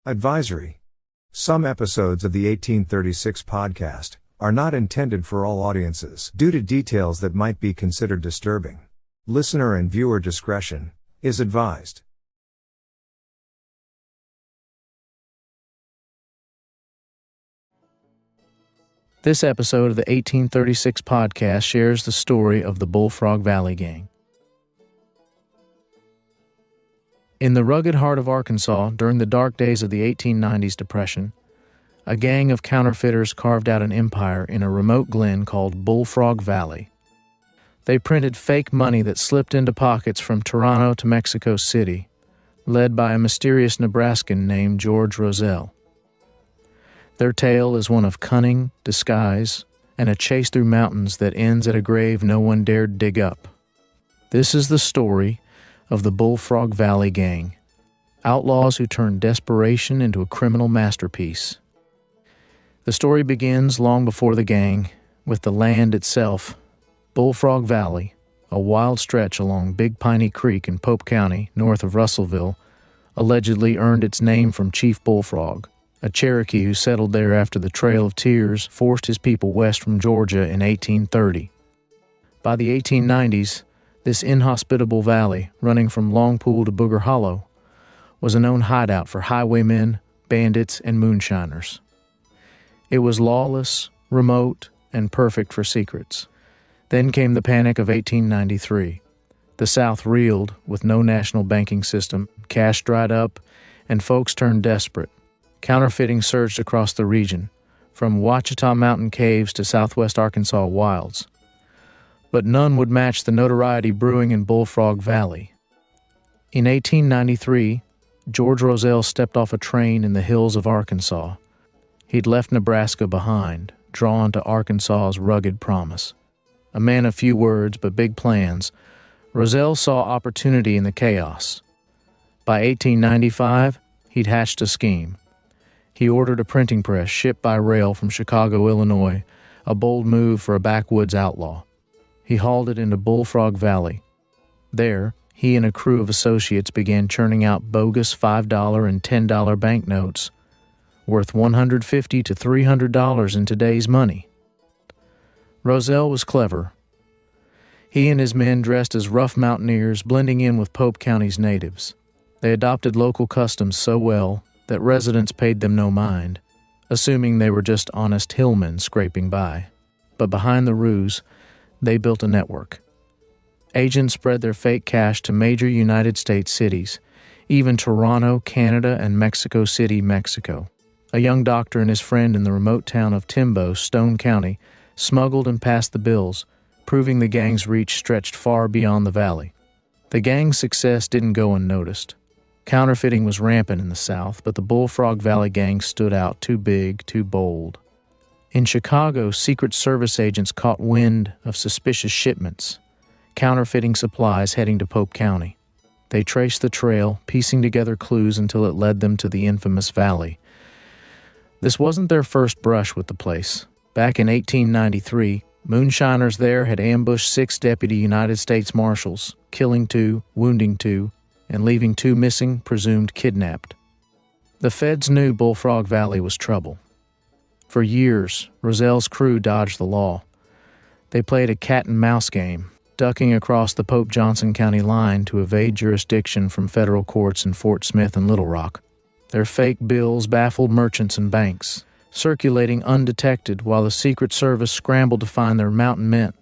Advisory. Some episodes of the 1836 podcast are not intended for all audiences due to details that might be considered disturbing. Listener and viewer discretion is advised. This episode of the 1836 podcast shares the story of the Bullfrog Valley Gang. In the rugged heart of Arkansas, during the dark days of the 1890s Depression, a gang of counterfeiters carved out an empire in a remote glen called Bullfrog Valley. They printed fake money that slipped into pockets from Toronto to Mexico City, led by a mysterious Nebraskan named George Rozelle. Their tale is one of cunning, disguise, and a chase through mountains that ends at a grave no one dared dig up. This is the story of the Bullfrog Valley Gang, outlaws who turned desperation into a criminal masterpiece. The story begins long before the gang, with the land itself. Bullfrog Valley, a wild stretch along Big Piney Creek in Pope County, north of Russellville, allegedly earned its name from Chief Bullfrog, a Cherokee who settled there after the Trail of Tears forced his people west from Georgia in 1830. By the 1890s, this inhospitable valley, running from Long Pool to Booger Hollow, was a known hideout for highwaymen, bandits, and moonshiners. It was lawless, remote, and perfect for secrets. Then came the panic of 1893. The South reeled with no national banking system, cash dried up, and folks turned desperate. Counterfeiting surged across the region, from Ouachita Mountain caves to southwest Arkansas wilds. But none would match the notoriety brewing in Bullfrog Valley. In 1893, George Rozelle stepped off a train in the hills of Arkansas. He'd left Nebraska behind, drawn to Arkansas's rugged promise. A man of few words but big plans, Rozelle saw opportunity in the chaos. By 1895, he'd hatched a scheme. He ordered a printing press shipped by rail from Chicago, Illinois, a bold move for a backwoods outlaw. He hauled it into Bullfrog Valley. There, he and a crew of associates began churning out bogus $5 and $10 banknotes worth $150 to $300 in today's money. Rozelle was clever. He and his men dressed as rough mountaineers, blending in with Pope County's natives. They adopted local customs so well that residents paid them no mind, assuming they were just honest hillmen scraping by. But behind the ruse, they built a network. Agents spread their fake cash to major United States cities, even Toronto, Canada, and Mexico City, Mexico. A young doctor and his friend in the remote town of Timbo, Stone County, smuggled and passed the bills, proving the gang's reach stretched far beyond the valley. The gang's success didn't go unnoticed. Counterfeiting was rampant in the South, but the Bullfrog Valley Gang stood out, too big, too bold. In Chicago, Secret Service agents caught wind of suspicious shipments, counterfeiting supplies heading to Pope County. They traced the trail, piecing together clues until it led them to the infamous valley. This wasn't their first brush with the place. Back in 1893, moonshiners there had ambushed 6 deputy United States Marshals, killing 2, wounding 2, and leaving 2 missing, presumed kidnapped. The feds knew Bullfrog Valley was trouble. For years, Rozelle's crew dodged the law. They played a cat-and-mouse game, ducking across the Pope Johnson County line to evade jurisdiction from federal courts in Fort Smith and Little Rock. Their fake bills baffled merchants and banks, circulating undetected while the Secret Service scrambled to find their mountain mint.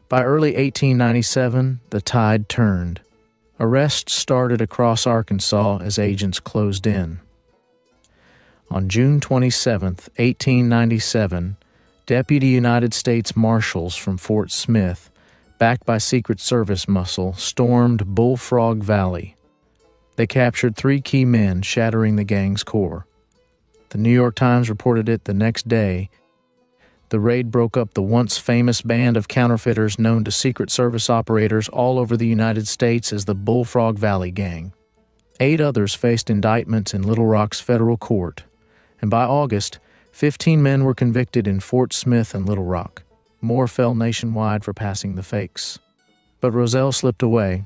By early 1897, the tide turned. Arrests started across Arkansas as agents closed in. On June 27, 1897, Deputy United States Marshals from Fort Smith, backed by Secret Service muscle, stormed Bullfrog Valley. They captured 3 key men, shattering the gang's core. The New York Times reported it the next day. The raid broke up the once famous band of counterfeiters known to Secret Service operators all over the United States as the Bullfrog Valley Gang. 8 others faced indictments in Little Rock's federal court, and by August, 15 men were convicted in Fort Smith and Little Rock. More fell nationwide for passing the fakes. But Rozelle slipped away.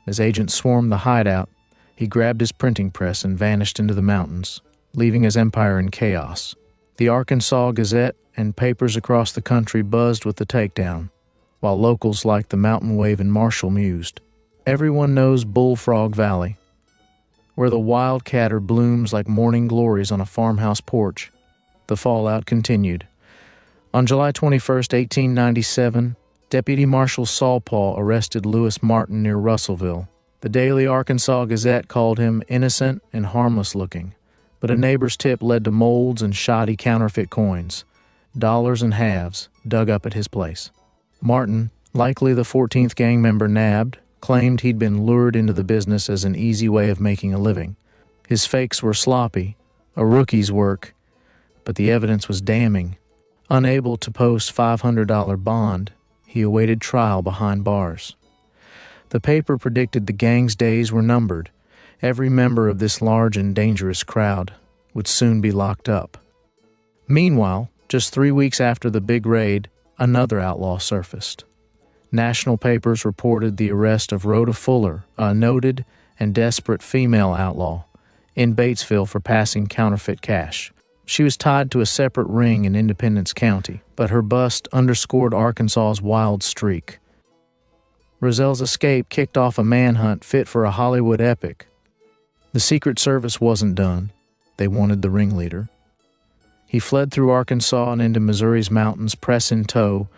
As agents swarmed the hideout, He grabbed his printing press and vanished into the mountains, leaving his empire in chaos. The Arkansas Gazette and papers across the country buzzed with the takedown, while locals like the Mountain Wave and Marshall mused. Everyone knows Bullfrog Valley, where the wildcatter blooms like morning glories on a farmhouse porch. The fallout continued. On July 21, 1897, Deputy Marshal Saulpaugh arrested Lewis Martin near Russellville. The Daily Arkansas Gazette called him innocent and harmless-looking, but a neighbor's tip led to molds and shoddy counterfeit coins, dollars and halves, dug up at his place. Martin, likely the 14th gang member nabbed, claimed he'd been lured into the business as an easy way of making a living. His fakes were sloppy, a rookie's work, but the evidence was damning. Unable to post $500 bond, he awaited trial behind bars. The paper predicted the gang's days were numbered. Every member of this large and dangerous crowd would soon be locked up. Meanwhile, just 3 weeks after the big raid, another outlaw surfaced. National papers reported the arrest of Rhoda Fuller, a noted and desperate female outlaw, in Batesville for passing counterfeit cash. She was tied to a separate ring in Independence County, but her bust underscored Arkansas's wild streak. Rozelle's escape kicked off a manhunt fit for a Hollywood epic. The Secret Service wasn't done. They wanted the ringleader. He fled through Arkansas and into Missouri's mountains, press in tow,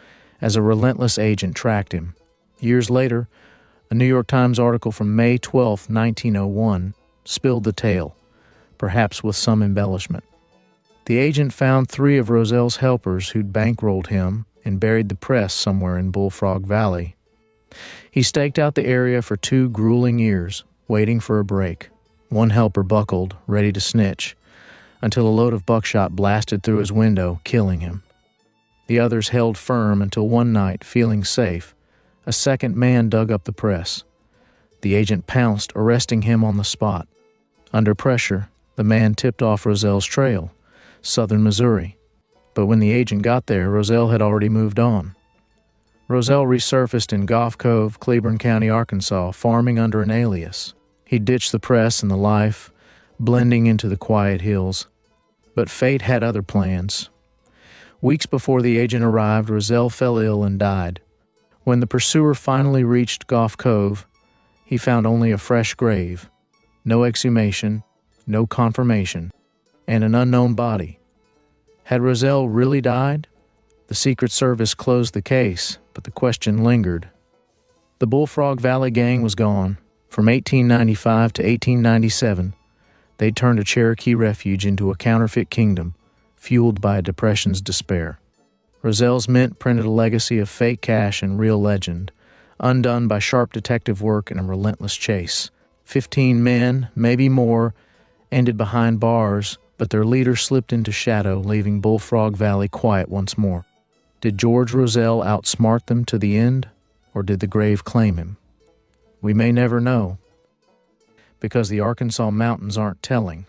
as a relentless agent tracked him. Years later, a New York Times article from May 12, 1901, spilled the tale, perhaps with some embellishment. The agent found 3 of Rozelle's helpers who'd bankrolled him and buried the press somewhere in Bullfrog Valley. He staked out the area for 2 grueling years, waiting for a break. One helper buckled, ready to snitch, until a load of buckshot blasted through his window, killing him. The others held firm until one night, feeling safe, a second man dug up the press. The agent pounced, arresting him on the spot. Under pressure, the man tipped off Rozelle's trail, southern Missouri. But when the agent got there, Rozelle had already moved on. Rozelle resurfaced in Goff Cove, Cleburne County, Arkansas, farming under an alias. He ditched the press and the life, blending into the quiet hills. But fate had other plans. Weeks before the agent arrived, Rozelle fell ill and died. When the pursuer finally reached Goff Cove, he found only a fresh grave, no exhumation, no confirmation, and an unknown body. Had Rozelle really died? The Secret Service closed the case, but the question lingered. The Bullfrog Valley Gang was gone. From 1895 to 1897, they turned a Cherokee refuge into a counterfeit kingdom, fueled by a Depression's despair. Rozelle's mint printed a legacy of fake cash and real legend, undone by sharp detective work and a relentless chase. 15 men, maybe more, ended behind bars, but their leader slipped into shadow, leaving Bullfrog Valley quiet once more. Did George Rozelle outsmart them to the end, or did the grave claim him? We may never know, because the Arkansas mountains aren't telling.